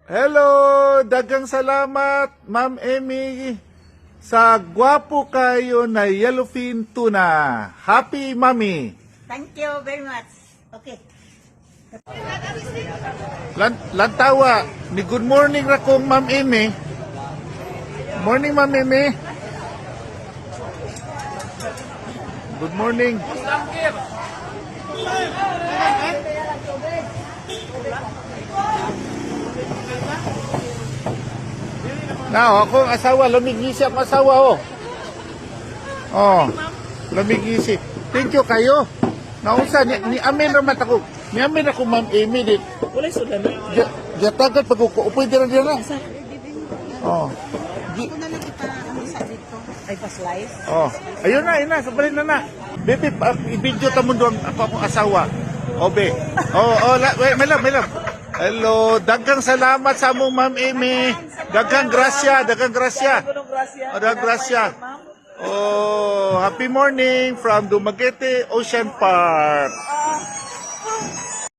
Hello, dagang salamat, Ma'am Emmy, sa gwapo kayo na yellowfin tuna. Happy, Mami. Thank you very much. Okay. Lantawa, ni good morning ra kong Ma'am Emmy. Morning, Ma'am Emmy. Good morning. Na, akong asawa, lamigisi akong asawa, oh. Oh, lamigisi. Thank you kayo. Naunsa, ni amin raman ako. Ni amin ako, Ma'am Amy, dit. Wala sudan na. Jatagat pag upoy dira dira. Oh. Ako na lang ipa-amisa dito. Ay, pa-slice. Oh. Ayun na, sabalin na. Baby, i-video ta mo doon ako akong asawa. Obe. May love. Hello, daghang salamat sa among Ma'am Amy. Daghang grasya. Gulong grasya. Daghang grasya. Oh, happy morning from Dumaguete Ocean Park.